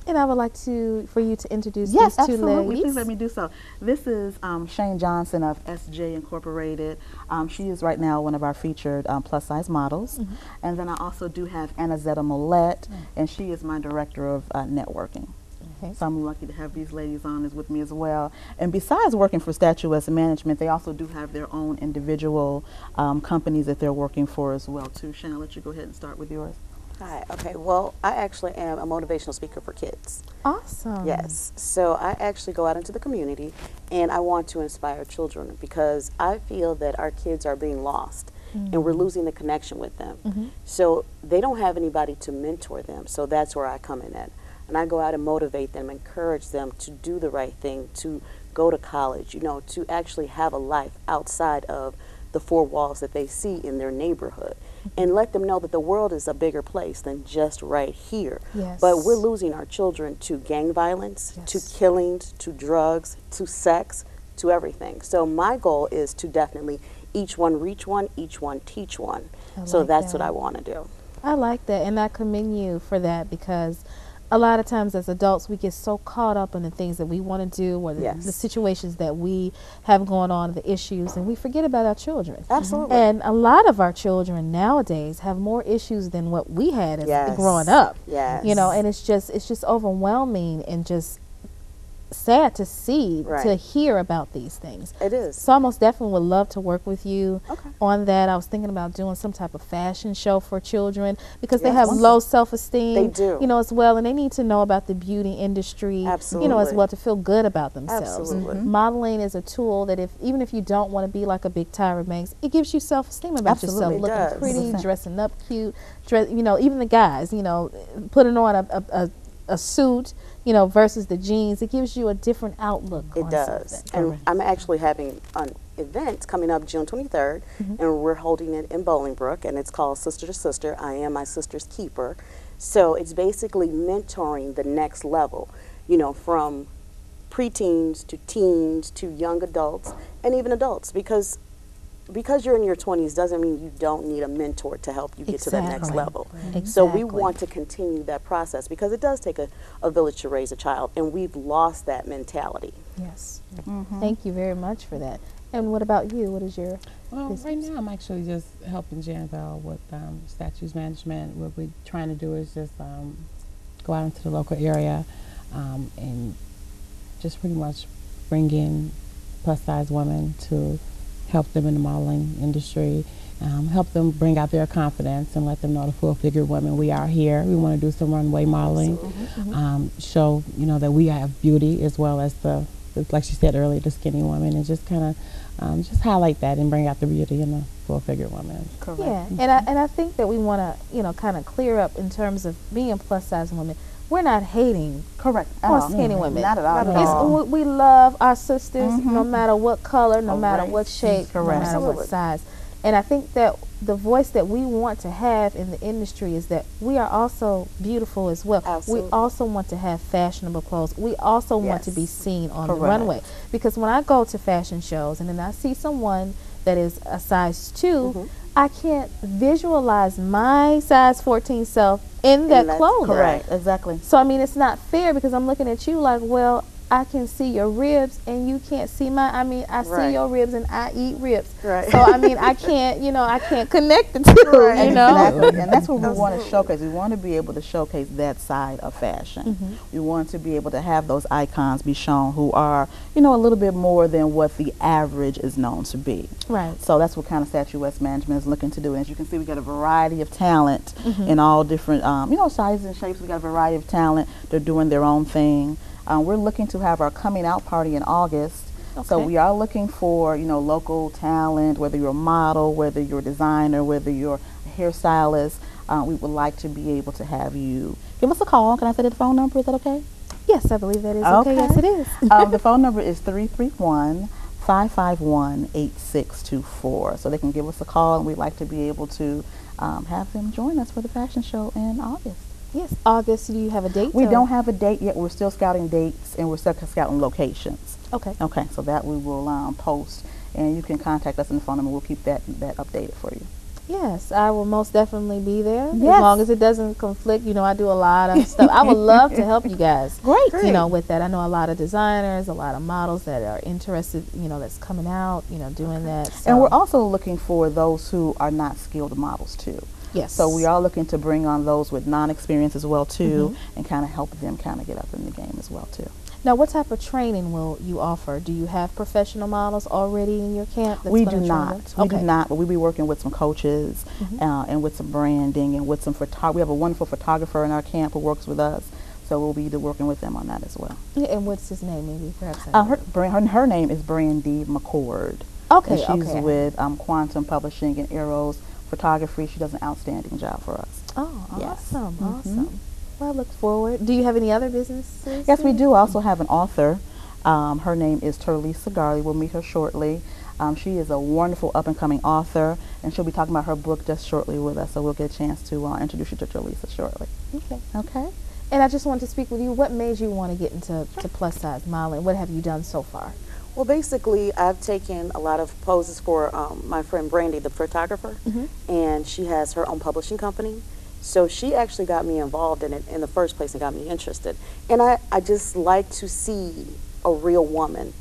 And I would like for you to introduce Yes, these two absolutely. ladies. Please let me do so. This is Shane Johnson of SJ Incorporated. She is right now one of our featured plus size models. And then I also do have Anazetta Millette, and she is my director of networking. Okay. So I'm lucky to have these ladies on with me as well. And besides working for Statuous Management, they also do have their own individual companies that they're working for as well too. Shane, I'll let you go ahead and start with yours. Hi, okay, well, I actually am a motivational speaker for kids. Awesome. Yes, so I actually go out into the community and I want to inspire children because I feel that our kids are being lost and we're losing the connection with them. So they don't have anybody to mentor them, so that's where I come in at. And I go out and motivate them, encourage them to do the right thing, to go to college, you know, to actually have a life outside of the four walls that they see in their neighborhood. And let them know that the world is a bigger place than just right here. Yes. But we're losing our children to gang violence, to Yes. killings, to drugs, to sex, to everything. So my goal is to definitely each one reach one, each one teach one. I So like that's what that. I want to do. I like that, and I commend you for that, because a lot of times as adults we get so caught up in the things that we want to do, or the Yes. situations that we have going on, the issues, and we forget about our children. Absolutely. And a lot of our children nowadays have more issues than what we had as Yes. growing up. Yes. You know, and it's just overwhelming and just sad to see, Right. to hear about these things. It is. So I most definitely would love to work with you Okay. on that. I was thinking about doing some type of fashion show for children, because they Yes. have low self-esteem. They do. You know, as well, and they need to know about the beauty industry. You know, as Absolutely. well, to feel good about themselves. Absolutely. Modeling is a tool that even if you don't want to be like a big Tyra Banks, it gives you self-esteem about Absolutely. yourself, It looking does. pretty, 100%. dressing up cute, you know, even the guys, you know, putting on a suit, you know, versus the jeans. It gives you a different outlook It on does. something. And I'm actually having an event coming up June 23rd, and we're holding it in Bolingbrook, and it's called Sister to Sister. I am my sister's keeper. So it's basically mentoring the next level, you know, from preteens to teens to young adults and even adults, because you're in your 20s doesn't mean you don't need a mentor to help you get to that next Exactly. level. Exactly. So we want to continue that process, because it does take a village to raise a child, and we've lost that mentality. Yes. Thank you very much for that. And what about you? What is your Well, business? right now I'm actually just helping Janvel with statues management. What we're trying to do is just go out into the local area and just pretty much bring in plus-size women to help them in the modeling industry, help them bring out their confidence and let them know, the full-figure women, we are here. We want to do some runway modeling, show, you know, that we have beauty as well as like she said earlier, the skinny woman, and just kind of just highlight that and bring out the beauty in the full-figure woman. Correct. Yeah, and I think that we want to, you know, kind of clear up in terms of being plus-size women. We're not hating Correct. on skinny women. Not at all. Not at all. We love our sisters, no matter what color, no matter Alright. what shape, no Correct. matter what Absolutely. size. And I think that the voice that we want to have in the industry is that we are also beautiful as well. Absolutely. We also want to have fashionable clothes. We also want to be Yes. seen on the Correct. runway. Because when I go to fashion shows and then I see someone that is a size 2, I can't visualize my size 14 self in that that's clothing. Correct. Exactly. So I mean, it's not fair, because I'm looking at you like, well, I can see your ribs and you can't see mine. I mean, I see Right. your ribs and I eat ribs. Right. So I mean, I can't, you know, I can't connect the two, you know. Exactly. And that's what we want to showcase. We want to be able to showcase that side of fashion. We want to be able to have those icons be shown who are, you know, a little bit more than what the average is known to be. Right. So that's what kind of Statuesque Management is looking to do. And as you can see, we got a variety of talent in all different, you know, sizes and shapes. We got a variety of talent. They're doing their own thing. We're looking to have our coming out party in August. So Okay. we are looking for, you know, local talent, whether you're a model, whether you're a designer, whether you're a hairstylist. We would like to be able to have you give us a call. Can I say the phone number? Is that okay? Yes, I believe that is okay. Yes, it is. The phone number is 331-551-8624. So they can give us a call, and we'd like to be able to have them join us for the fashion show in August. Yes, August. Do you have a date? We or- don't have a date yet. We're still scouting dates, and we're still scouting locations. Okay. Okay, so that we will post, and you can contact us on the phone number. We'll keep that updated for you. Yes, I will most definitely be there, as Yes. long as it doesn't conflict. You know, I do a lot of stuff. I would love to help you guys. Great. You know, with that. I know a lot of designers, a lot of models that are interested, you know, that's coming out, you know, doing that. So. And we're also looking for those who are not skilled models too. Yes. So we are looking to bring on those with non-experience as well too, and kind of help them kind of get up in the game as well too. Now, what type of training will you offer? Do you have professional models already in your camp? That's We gonna do train not. them? We Okay. do not, but we'll be working with some coaches and with some branding and with some we have a wonderful photographer in our camp who works with us, so we'll be working with them on that as well. Yeah, and what's his name? Maybe perhaps. I know. Her name is Brandy McCord. Okay, And she's okay. with Quantum Publishing and Eros Photography. She does an outstanding job for us. Oh, Yes. awesome, awesome. Well, I look forward. Do you have any other businesses? Yes, we do also have an author. Her name is Terlisa Garley. We'll meet her shortly. She is a wonderful up-and-coming author, and she'll be talking about her book just shortly with us, so we'll get a chance to introduce you to Terlisa shortly. Okay. Okay? And I just wanted to speak with you. What made you want to get into plus-size modeling? What have you done so far? Well, basically, I've taken a lot of poses for my friend Brandy, the photographer, and she has her own publishing company. So she actually got me involved in it in the first place and got me interested. And I just like to see a real woman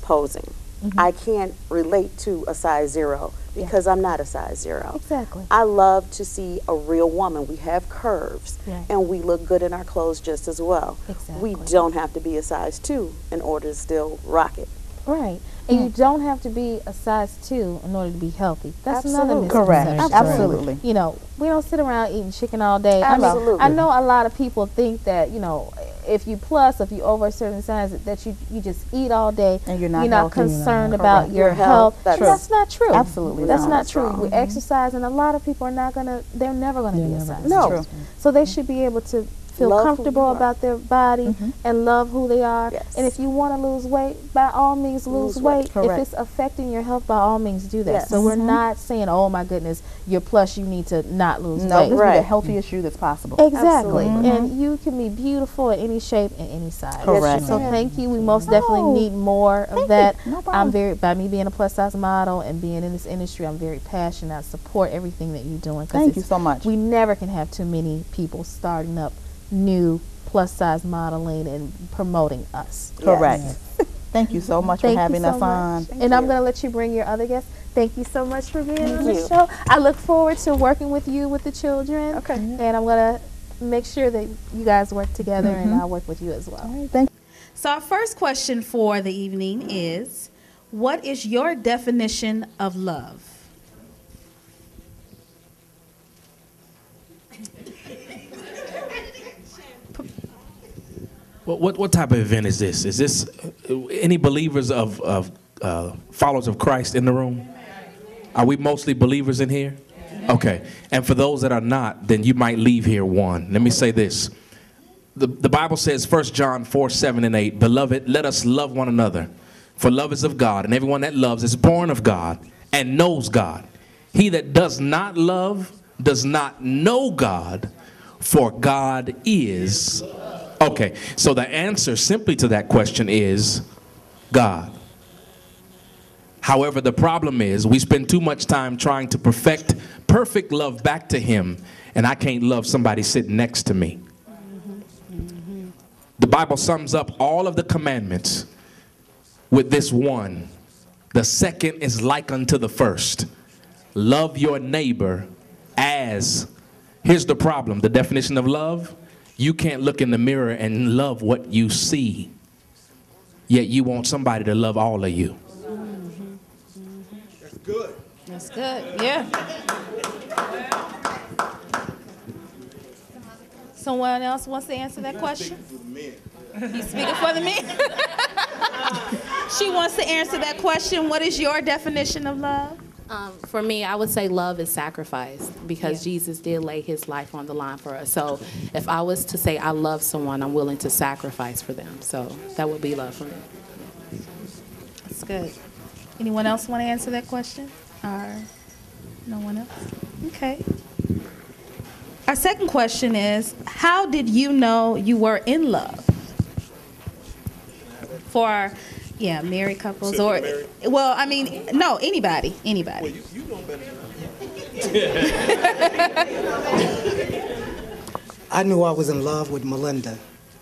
posing. I can't relate to a size 0 because I'm not a size 0. Exactly. I love to see a real woman. We have curves, and we look good in our clothes just as well. Exactly. We don't have to be a size 2 in order to still rock it. Right. And you don't have to be a size 2 in order to be healthy. That's another Correct. misconception. Absolutely. You know, we don't sit around eating chicken all day. Absolutely. I know a lot of people think that, you know, if you plus, if you over a certain size, that you just eat all day And you're not not healthy. concerned about your health. That's not true. Absolutely That's not. not That's true. wrong. We exercise, and a lot of people are not gonna. They're never gonna be a size. No. True. So they should be able to feel Love who comfortable you are. about their body and love who they are. Yes. And if you want to lose weight, by all means lose weight. If Correct. it's affecting your health, by all means do that. Yes. So we're not saying, oh my goodness, you're plus, you need to not lose No, weight. this is Right. the healthiest you that's possible. Exactly. Absolutely. And you can be beautiful in any shape and any size. Correct. So thank you. We most definitely need more of that. No problem. By me being a plus size model and being in this industry, I'm very passionate. I support everything that you're doing. 'Cause Thank you so much. We never can have too many people starting up new plus size modeling and promoting us. Correct. Thank you so much for Thank you having so us on. much. And I'm going to let you bring your other guests. Thank you so much for being on the you. show. I look forward to working with you with the children. Okay. And I'm going to make sure that you guys work together and I'll work with you as well. Thank you. So our first question for the evening is, what is your definition of love? What type of event is this? Is this any believers of followers of Christ in the room? Are we mostly believers in here? Okay. And for those that are not, then you might leave here one. Let me say this. The Bible says, 1 John 4:7-8, Beloved, let us love one another. For love is of God, and everyone that loves is born of God and knows God. He that does not love does not know God, for God is. Okay, so the answer simply to that question is God. However, the problem is we spend too much time trying to perfect perfect love back to him, and I can't love somebody sitting next to me. The Bible sums up all of the commandments with this one. The second is like unto the first. Love your neighbor as. Here's the problem. The definition of love. You can't look in the mirror and love what you see. Yet you want somebody to love all of you. That's good. That's good. Yeah. Someone else wants to answer that question? He's speaking for the men. She wants to answer that question. What is your definition of love? For me, I would say love is sacrifice, because Jesus did lay his life on the line for us. So if I was to say I love someone, I'm willing to sacrifice for them. So that would be love for me. That's good. Anyone else want to answer that question? Or no one else? Okay. Our second question is, how did you know you were in love? For married couples or, well, I mean, no, anybody. Well, you know better than I knew I was in love with Melinda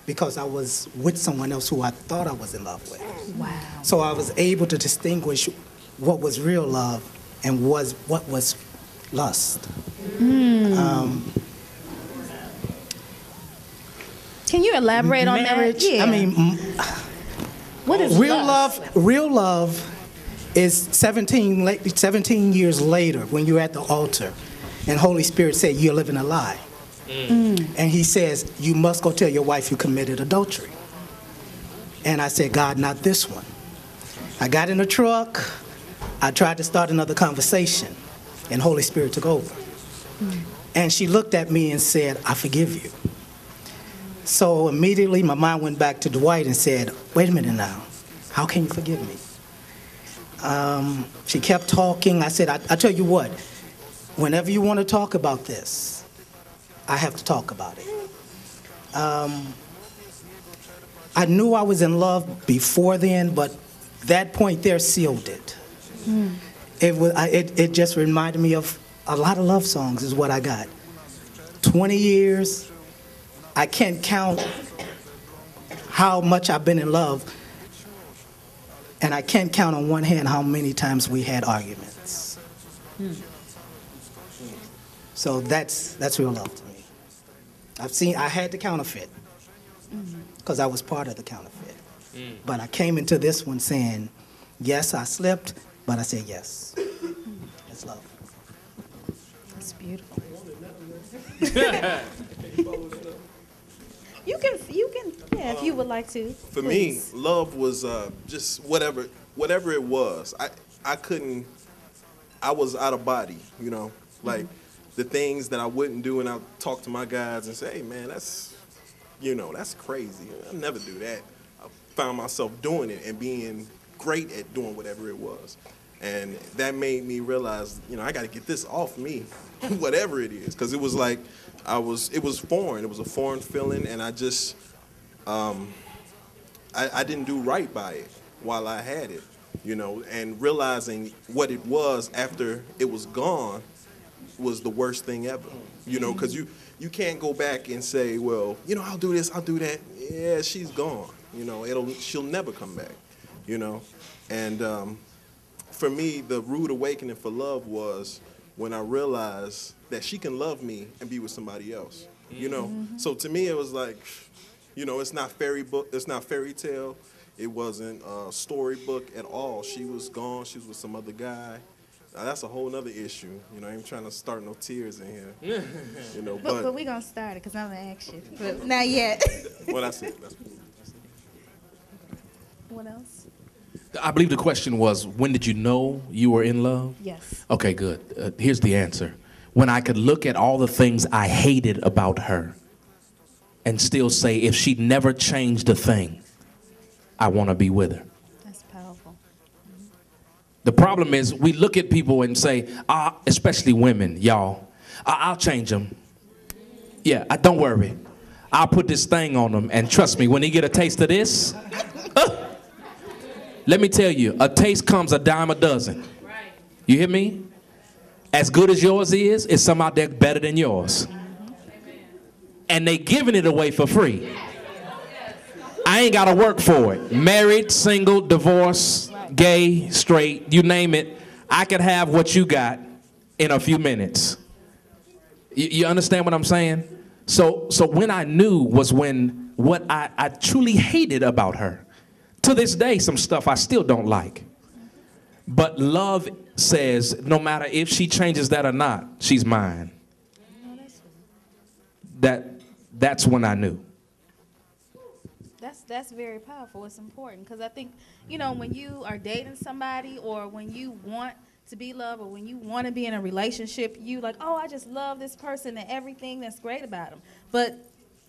because I was with someone else who I thought I was in love with. Wow. So I was able to distinguish what was real love and what was lust. Can you elaborate on marriage, that? Yeah. I mean, what is real lust? love? Real love is 17 years later when you're at the altar and Holy Spirit said you're living a lie. And he says, you must go tell your wife you committed adultery. And I said, God, not this one. I got in the truck. I tried to start another conversation, and Holy Spirit took over. And she looked at me and said, I forgive you. So immediately my mind went back to Dwight and said, wait a minute now, how can you forgive me? She kept talking. I said, I tell you what, whenever you want to talk about this, I have to talk about it. I knew I was in love before then, but that point there sealed it. It just reminded me of a lot of love songs is what I got. 20 years, I can't count how much I've been in love, and I can't count on one hand how many times we had arguments. So that's real love to me. I had the counterfeit, because I was part of the counterfeit. But I came into this one saying, yes, I slipped, but I said yes. That's love. That's beautiful. You can, yeah, if you would like to. For please. me, love was just whatever it was. I was out of body, you know, like the things that I wouldn't do, and I'll talk to my guys and say, hey man, that's crazy. I'll never do that. I found myself doing it and being great at doing whatever it was. And that made me realize, I got to get this off me, whatever it is. Because it was like, it was foreign. It was a foreign feeling, and I just, I didn't do right by it while I had it, and realizing what it was after it was gone was the worst thing ever, because you can't go back and say, well, I'll do this, I'll do that. Yeah, she's gone, she'll never come back, and for me, the rude awakening for love was when I realized that she can love me and be with somebody else, So to me, it was like, it's not fairy tale. It wasn't a storybook at all. She was gone. She was with some other guy. Now, that's a whole nother issue. I ain't trying to start no tears in here. But we're going to start it because I'm going to ask you. But not yet. Well, that's it. What else? I believe the question was, when did you know you were in love? Yes. Okay, good. Here's the answer. When I could look at all the things I hated about her and still say, if she never changed a thing, I want to be with her. That's powerful. The problem is we look at people and say, especially women, y'all, I'll change them. Yeah, don't worry. I'll put this thing on them, and trust me, when he get a taste of this, let me tell you, a taste comes a dime a dozen. You hear me? As good as yours is, it's some out there better than yours. And they giving it away for free. I ain't got to work for it. Married, single, divorced, gay, straight, you name it. I could have what you got in a few minutes. You understand what I'm saying? So when I knew was when what I truly hated about her. To this day, some stuff I still don't like. But love says, no matter if she changes that or not, she's mine. That's when I knew. That's very powerful. It's important because I think, when you are dating somebody or when you want to be loved or when you want to be in a relationship, you like, oh, I just love this person and everything that's great about them. But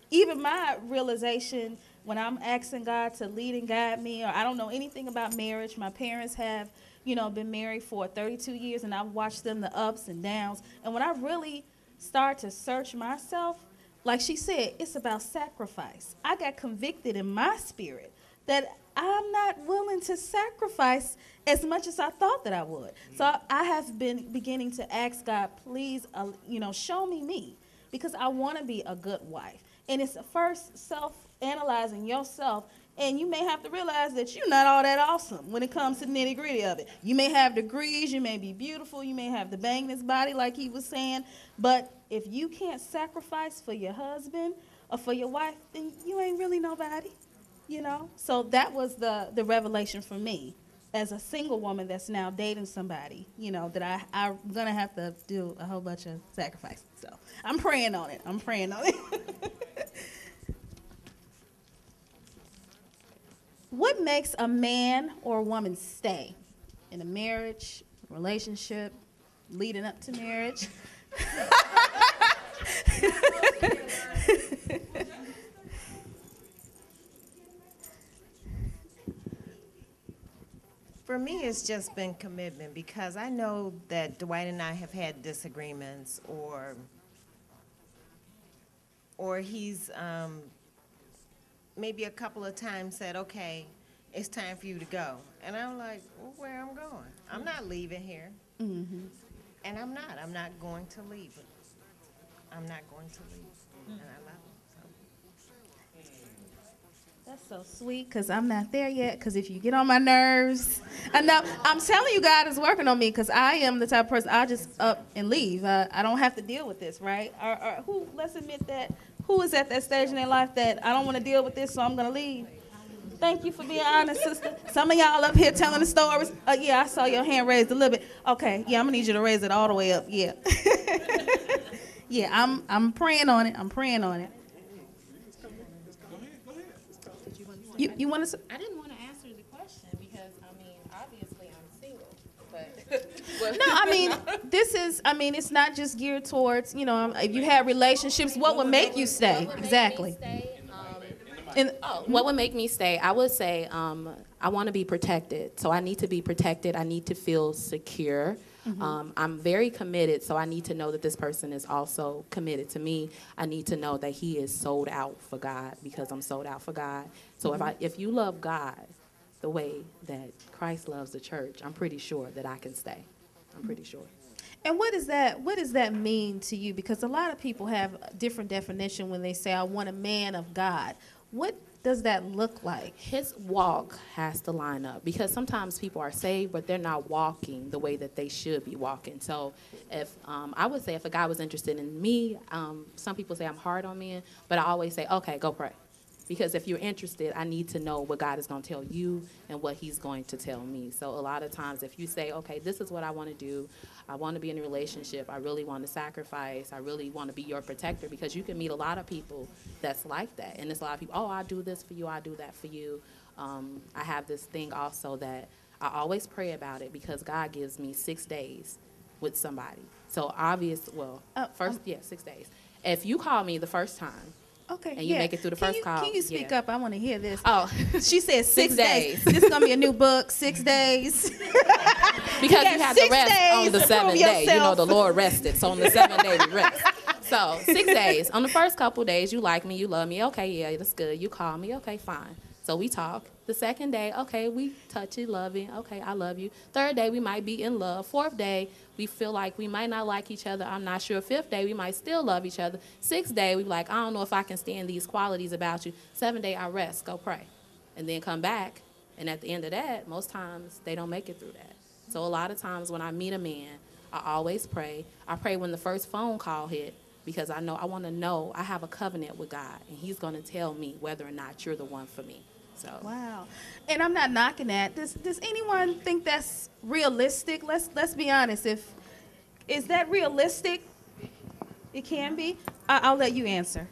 even my realization when I'm asking God to lead and guide me, or I don't know anything about marriage. My parents have, been married for 32 years, and I've watched them, the ups and downs. And when I really start to search myself, like she said, it's about sacrifice. I got convicted in my spirit that I'm not willing to sacrifice as much as I thought that I would. So I have been beginning to ask God, please, show me, because I want to be a good wife. And it's first self-analyzing yourself, and you may have to realize that you're not all that awesome when it comes to the nitty-gritty of it. You may have degrees, you may be beautiful, you may have the bangness body like he was saying, but if you can't sacrifice for your husband or for your wife, then you ain't really nobody, So that was the revelation for me as a single woman that's now dating somebody, that I'm going to have to do a whole bunch of sacrifice. So I'm praying on it. What makes a man or a woman stay in a marriage, relationship, leading up to marriage? For me, it's just been commitment, because I know that Dwight and I have had disagreements, or he's maybe a couple of times said, okay, it's time for you to go. And I'm like, well, where I'm going? I'm not leaving here. Mm-hmm. And I'm not going to leave it. I'm not going to leave. And I love it. That's so sweet, because I'm not there yet, because if you get on my nerves, I know, I'm telling you, God is working on me, because I am the type of person, I just up and leave. I don't have to deal with this, right? Or let's admit that, who is at that stage in their life that I don't want to deal with this, so I'm going to leave? Thank you for being honest, sister. Some of y'all up here telling the stories. Yeah, I saw your hand raised a little bit. Okay, yeah, I'm going to need you to raise it all the way up, yeah. Yeah, I'm praying on it. I'm praying on it. You want to? I didn't want to answer the question because, I mean, obviously I'm single. But No, I mean, it's not just geared towards, if you have relationships, what would make you stay? Exactly. What would make me stay? I would say I want to be protected. So I need to be protected. I need to feel secure. Mm-hmm. I'm very committed, so I need to know that this person is also committed to me. I need to know that he is sold out for God because I'm sold out for God. So if you love God the way that Christ loves the church, I'm pretty sure that I can stay. I'm pretty sure. And what does that mean to you? Because a lot of people have a different definition when they say, I want a man of God. What does that look like? His walk has to line up, because sometimes people are saved, but they're not walking the way that they should be walking. So if I would say if a guy was interested in me, some people say I'm hard on men, but I always say, okay, go pray. Because if you're interested, I need to know what God is going to tell you and what he's going to tell me. So a lot of times if you say, okay, this is what I want to do. I want to be in a relationship. I really want to sacrifice. I really want to be your protector, because you can meet a lot of people that's like that. And there's a lot of people, oh, I do this for you. I do that for you. I have this thing also that I always pray about it, because God gives me 6 days with somebody. So 6 days. If you call me the first time, okay, and you make it through the first call. Can you speak up? I want to hear this. Oh, she said 6 days. This is gonna be a new book. 6 days. Because you have to rest on the 7th day. You know, the Lord rested, so on the 7th day we rest. So 6 days. On the first couple days, you like me, you love me. Okay, yeah, that's good. You call me. Okay, fine. So we talk. The second day, okay, we touchy, loving. Okay, I love you. Third day, we might be in love. Fourth day, we feel like we might not like each other. I'm not sure. Fifth day, we might still love each other. Sixth day, we like, I don't know if I can stand these qualities about you. Seventh day, I rest, go pray. And then come back. And at the end of that, most times, they don't make it through that. So a lot of times when I meet a man, I always pray. I pray when the first phone call hit, because I want to know I have a covenant with God, and he's going to tell me whether or not you're the one for me. So. Wow. And I'm not knocking that. Does anyone think that's realistic? Let's be honest. Is that realistic? It can be. I'll let you answer.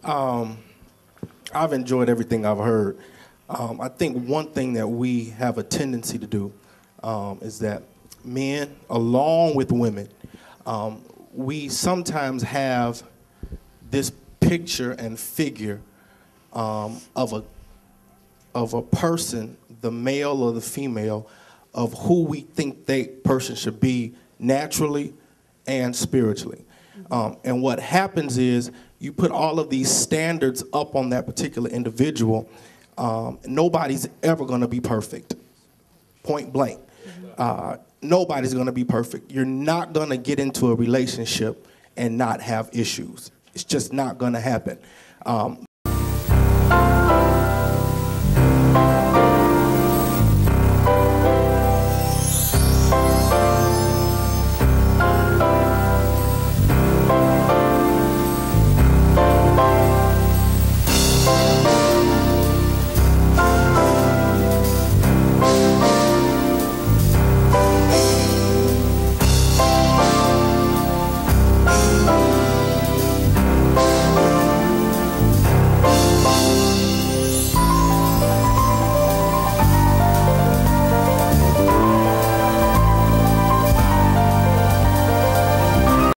I've enjoyed everything I've heard. I think one thing that we have a tendency to do is that men, along with women, we sometimes have this picture and figure of a person, the male or the female, of who we think that person should be naturally and spiritually. And what happens is you put all of these standards up on that particular individual. Nobody's ever going to be perfect, point blank. Nobody's going to be perfect. You're not going to get into a relationship and not have issues. It's just not going to happen.